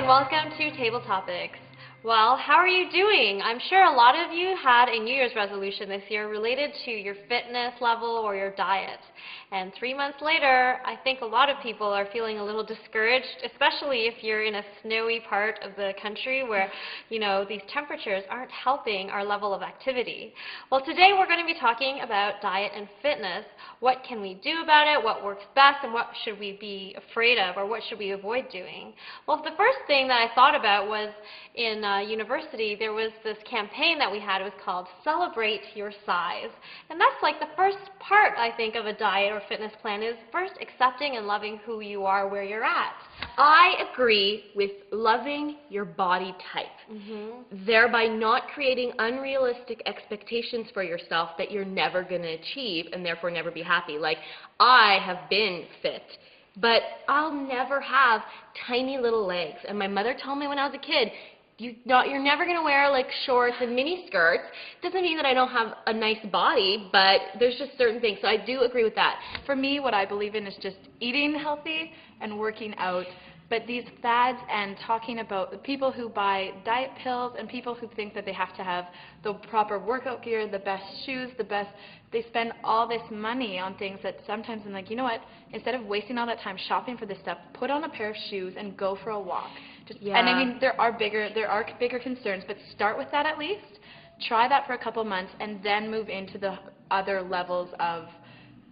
and welcome to Table Topics. Well, how are you doing? I'm sure a lot of you had a New Year's resolution this year related to your fitness level or your diet. And 3 months later, I think a lot of people are feeling a little discouraged, especially if you're in a snowy part of the country where, these temperatures aren't helping our level of activity. Well, today we're going to be talking about diet and fitness. What can we do about it? What works best? And what should we be afraid of, or what should we avoid doing? Well, the first thing that I thought about was in university, there was this campaign that we had. It was called Celebrate Your Size. And that's like the first part, I think, of a diet or fitness plan, is first accepting and loving who you are where you're at. I agree with loving your body type, thereby not creating unrealistic expectations for yourself that you're never going to achieve and therefore never be happy. Like, I have been fit, but I'll never have tiny little legs. And my mother told me when I was a kid, you're never going to wear like shorts and mini skirts. Doesn't mean that I don't have a nice body, but there's just certain things. So I do agree with that. For me, what I believe in is just eating healthy and working out. But these fads and talking about the people who buy diet pills and people who think that they have to have the proper workout gear, the best shoes, they spend all this money on things that sometimes I'm like, you know what, instead of wasting all that time shopping for this stuff, put on a pair of shoes and go for a walk. And I mean, there are bigger concerns, but start with that at least. Try that for a couple months and then move into the other levels of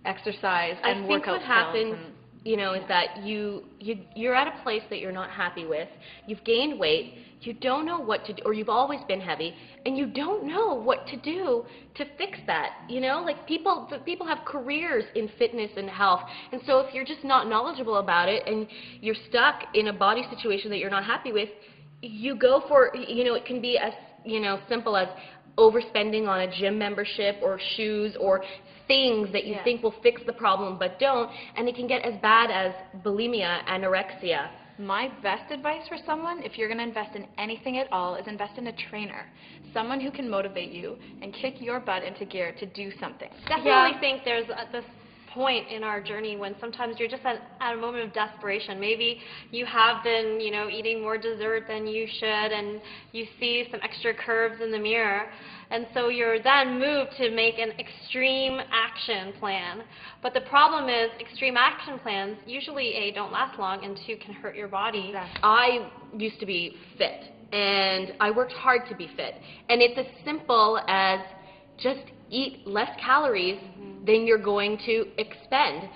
exercise and workout. I think what happens, is that you're at a place that you're not happy with. You've gained weight. You don't know what to do, or you've always been heavy, and you don't know what to do to fix that. Like people have careers in fitness and health, and so if you're just not knowledgeable about it and you're stuck in a body situation that you're not happy with, you go for, it can be as, simple as overspending on a gym membership or shoes or things that you think will fix the problem but don't, and it can get as bad as bulimia, anorexia. My best advice for someone, if you're going to invest in anything at all, is invest in a trainer. Someone who can motivate you and kick your butt into gear to do something. Definitely think there's this point in our journey when sometimes you're just at a moment of desperation. Maybe you have been, eating more dessert than you should, and you see some extra curves in the mirror, and so you're then moved to make an extreme action plan. But the problem is extreme action plans usually, A, don't last long, and 2, can hurt your body. Exactly. I used to be fit, and I worked hard to be fit, and it's as simple as just eat less calories than you're going to expend.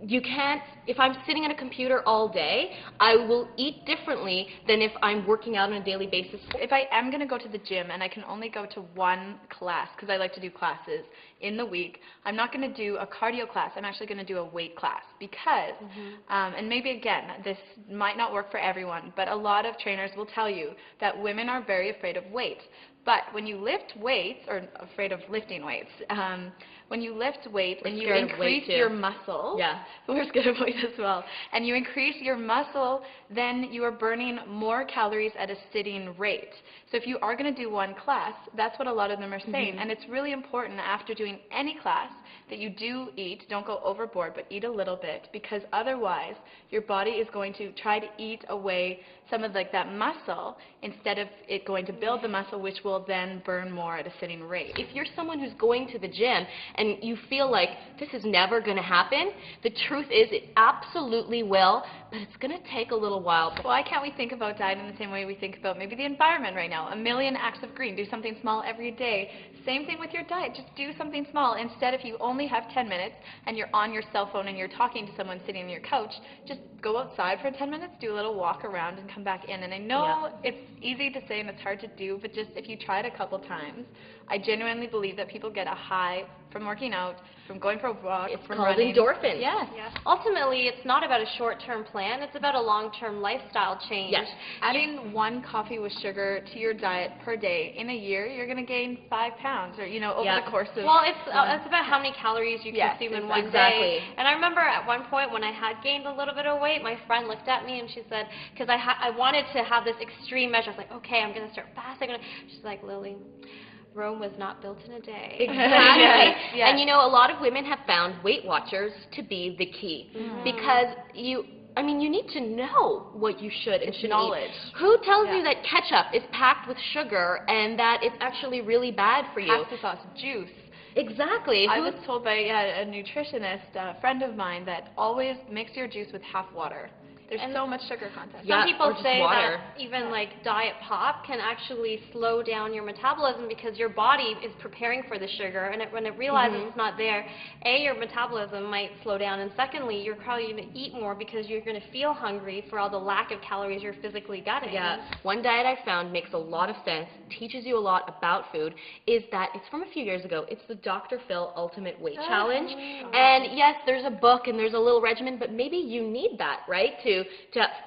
You can't, if I'm sitting at a computer all day, I will eat differently than if I'm working out on a daily basis. If I am going to go to the gym and I can only go to one class, because I like to do classes in the week, I'm not going to do a cardio class. I'm actually going to do a weight class because, and maybe again, this might not work for everyone, but a lot of trainers will tell you that women are very afraid of weight. But when you lift weights, or afraid of lifting weights, when you lift weights and you increase your muscle, we're scared of weight as well, and you increase your muscle, then you are burning more calories at a sitting rate. So if you are going to do one class, that's what a lot of them are saying, and it's really important after doing any class that you do eat, don't go overboard, but eat a little bit, because otherwise your body is going to try to eat away some of that muscle instead of it going to build the muscle, which will then burn more at a sitting rate. If you're someone who's going to the gym and you feel like this is never going to happen, the truth is it absolutely will, but it's going to take a little while. Why can't we think about diet in the same way we think about maybe the environment right now? A million acts of green. Do something small every day. Same thing with your diet. Just do something small. Instead, if you only have 10 minutes and you're on your cell phone and you're talking to someone sitting on your couch, just go outside for 10 minutes, do a little walk around, and come back in. And I know it's easy to say and it's hard to do, but just if you try it a couple times, I genuinely believe that people get a high from working out, from going for a walk, from running. It's called endorphins. Yes. Ultimately, it's not about a short-term plan. It's about a long-term lifestyle change. Yes. Adding one coffee with sugar to your diet per day, in a year, you're going to gain 5 pounds, or over the course of... Well, it's about how many calories you consume in one day. And I remember at one point when I had gained a little bit of weight, my friend looked at me and she said, because I wanted to have this extreme measure. I was like, okay, I'm going to start fasting. She's like, Lily, Rome was not built in a day. Exactly. And a lot of women have found Weight Watchers to be the key, because I mean, you need to know what you should and It's shouldn't knowledge. eat. Who tells Yeah. you that ketchup is packed with sugar and that it's actually really bad for you? Pasta sauce, juice. Exactly. I Who- was told by a nutritionist, a friend of mine, that always mix your juice with half water. There's And so much sugar content. Yeah, Some people or just say water. that even like diet pop can actually slow down your metabolism because your body is preparing for the sugar, and when it realizes Mm-hmm. it's not there, your metabolism might slow down, and secondly, you're probably going to eat more because you're going to feel hungry for all the lack of calories you're physically getting. Yeah, one diet I found makes a lot of sense, teaches you a lot about food, is that it's from a few years ago. It's the Dr. Phil Ultimate Weight Challenge. And yes, there's a book and there's a little regimen, but maybe you need that, right, to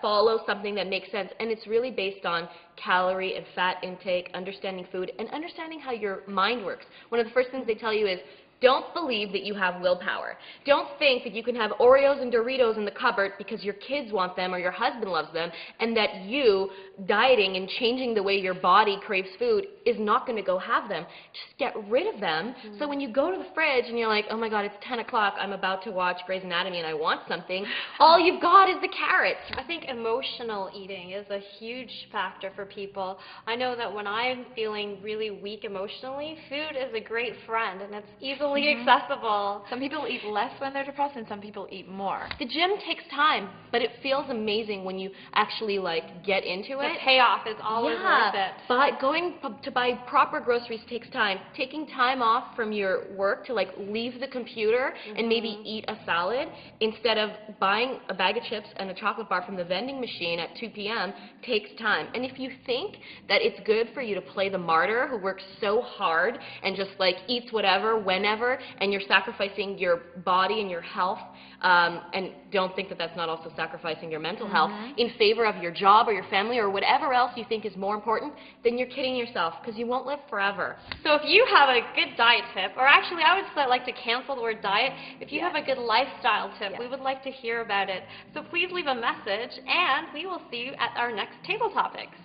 follow something that makes sense. And it's really based on calorie and fat intake, understanding food, and understanding how your mind works. One of the first things they tell you is, don't believe that you have willpower. Don't think that you can have Oreos and Doritos in the cupboard because your kids want them or your husband loves them, and that you, dieting and changing the way your body craves food, is not going to go have them. Just get rid of them. So when you go to the fridge and you're like, oh my God, it's 10 o'clock, I'm about to watch Grey's Anatomy and I want something, all you've got is the carrots. I think emotional eating is a huge factor for people. I know that when I'm feeling really weak emotionally, food is a great friend, and it's easily accessible. Some people eat less when they're depressed, and some people eat more. The gym takes time, but it feels amazing when you actually like get into The it. payoff is always worth it. But going to buy proper groceries takes time. Taking time off from your work to like leave the computer and maybe eat a salad instead of buying a bag of chips and a chocolate bar from the vending machine at 2 p.m. takes time. And if you think that it's good for you to play the martyr who works so hard and just like eats whatever, whenever, and you're sacrificing your body and your health, and don't think that that's not also sacrificing your mental health in favor of your job or your family or whatever else you think is more important, then you're kidding yourself because you won't live forever. So if you have a good diet tip, or actually I would like to cancel the word diet, if you have a good lifestyle tip, we would like to hear about it. So please leave a message, and we will see you at our next Table Topics.